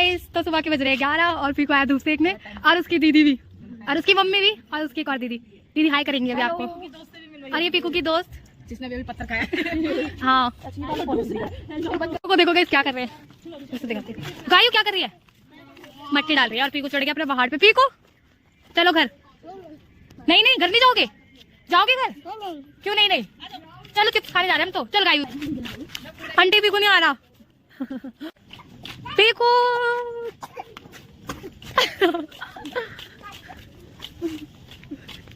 Guys, तो सुबह के बज रहे 11 और पीकू आया धूप सेकने, और उसकी दीदी भी, और उसकी मम्मी भी, और उसकी एक और दीदी हाई करेंगे अभी आपको। और ये पीकू की दोस्त जिसने भी पत्थर खाया। हाँ को देखो गाइस क्या कर रहे हैं। गायू क्या कर रही है? मट्टी डाल रही है और पीकू चढ़ गया अपने पहाड़ पे। पीकू चलो घर। नहीं नहीं घर नहीं जाओगे? जाओगे घर? क्यों नहीं? नहीं चलो चिप्स खाने जा रहे हैं हम तो। चल गायू। आंटी पीकू नहीं आ रहा। पीकू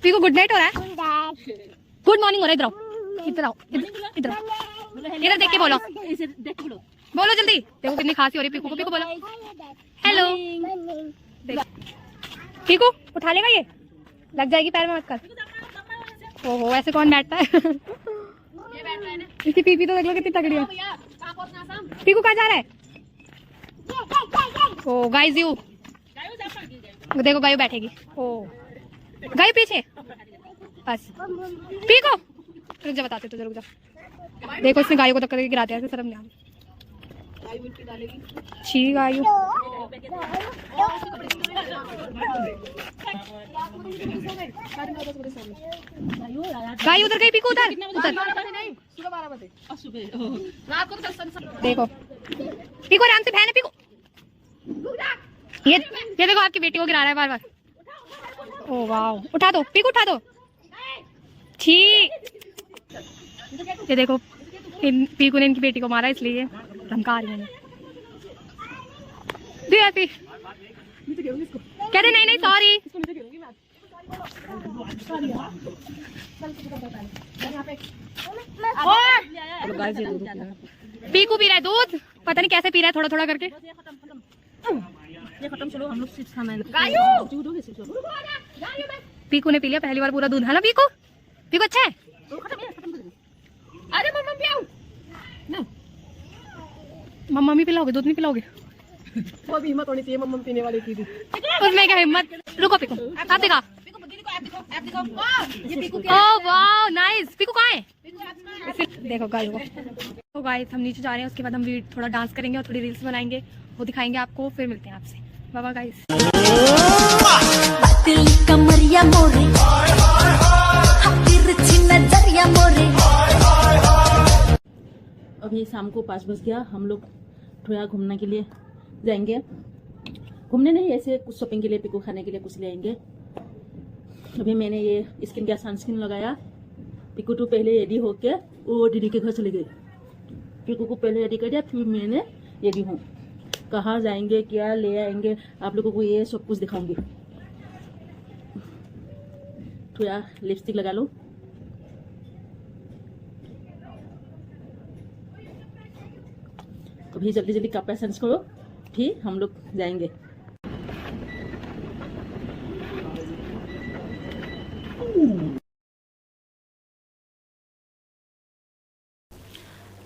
पीकू गुड नाइट हो रहा है। गुड मॉर्निंग हो रहा है। इधर आओ, इधर आओ, इधर आओ, इधर देख के बोलो, बोलो जल्दी। देखो कितनी खांसी हो रही है पीकू को। पीकू बोलो हेलो। पीकू उठा लेगा ये? लग जाएगी पैर में, मत कर। ओहो ऐसे कौन बैठता है? इसकी पीपी तो देख लो कितनी तगड़ी है। पीकू कहाँ जा रहा है? ओ गाइस यू देखो गायू बैठेगी। ओ गायू पीछे बस। पीकू रुक जा, बताते तुझे, रुक जा। देखो इसने गायू को टक्कर के गिराते हैं, शर्म नहीं आ रही। छी गायू। गायू उधर गई। पीकू उधर उधर। देखो पीकू आराम से बहन है। पीकू ये देखो आपकी बेटी को गिरा रहा है बार बार। ओ वाह, उठा दो पीकू, उठा दो। छी ये देखो पीकू ने इनकी बेटी को मारा, इसलिए धमका रही है। कहते नहीं नहीं सॉरी। पीकू पी रहा है दूध, पता नहीं कैसे पी रहा है, थोड़ा थोड़ा करके। ये खत्म, चलो हम लोग चिप्स खाने लगे। पीकू ने पी लिया पहली बार पूरा दूध, है ना पीकू? पीकू अच्छा है। अरे मम्मा पिलाओ ना। मम्मा भी पिलाओगे? दूध नहीं पिलाओगे? वो भी हिम्मत होनी चाहिए मम्मा पीने वाली की भी। उसमें क्या हिम्मत? रुको पीकू, आप दिखा। ओह वाह नाइस। पीकू कहाँ है? देखो गाइस को। तो गाइस हम नीचे जा रहे हैं, उसके बाद हम भी थोड़ा डांस करेंगे और थोड़ी रील्स बनाएंगे, वो दिखाएंगे आपको। फिर मिलते हैं आपसे। Bye bye guys. अभी शाम को 5 बज गया, हम लोग थोड़ा घूमने के लिए जाएंगे। घूमने नहीं, ऐसे कुछ शॉपिंग के लिए, पीकू खाने के लिए कुछ ले आएंगे। अभी मैंने ये स्किन केयर सनस्क्रीन लगाया। पीकू तो पहले रेडी होके वो दीदी के घर चले गए। पीकू को पहले रेडी कर दिया, फिर मैंने रेडी हूँ। कहाँ जाएंगे, क्या ले आएंगे, आप लोगों को ये सब कुछ दिखाऊंगी। थोड़ा लिपस्टिक लगा लो। अभी जल्दी जल्दी कपड़ा चेंज करो, फिर हम लोग जाएंगे।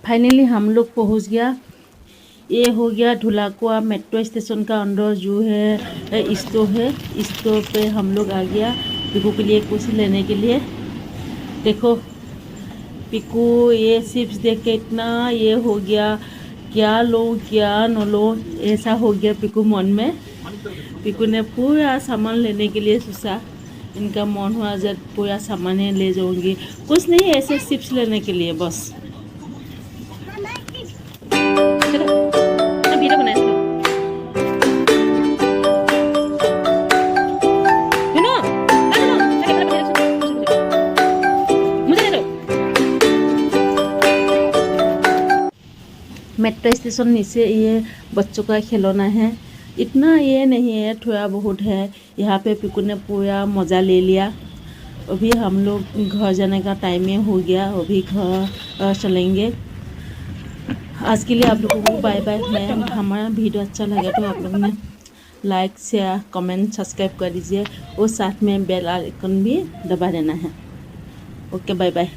फाइनली हम लोग पहुंच गया। ये हो गया धुलाकुआ मेट्रो स्टेशन का अंदर जो है स्टोर है। स्टोर पे हम लोग आ गया पीकू के लिए कुछ लेने के लिए। देखो पीकू ये चिप्स देख के इतना ये हो गया, क्या लो क्या न लो, ऐसा हो गया पीकू मन में। पीकू ने पूरा सामान लेने के लिए सोचा, इनका मन हुआ जब पूरा सामान ले जाऊंगी। कुछ नहीं, ऐसे चिप्स लेने के लिए बस। मेट्रो स्टेशन नीचे ये बच्चों का खिलौना है। इतना ये नहीं है, थोड़ा बहुत है। यहाँ पे पीकू ने पूरा मज़ा ले लिया। अभी हम लोग घर जाने का टाइम हो गया, अभी घर चलेंगे। आज के लिए आप लोगों को बाय बाय। मैं हमारा वीडियो अच्छा लगा तो आप लोगों ने लाइक शेयर कमेंट सब्सक्राइब कर दीजिए और साथ में बेल आइकन भी दबा देना है। Okay bye bye.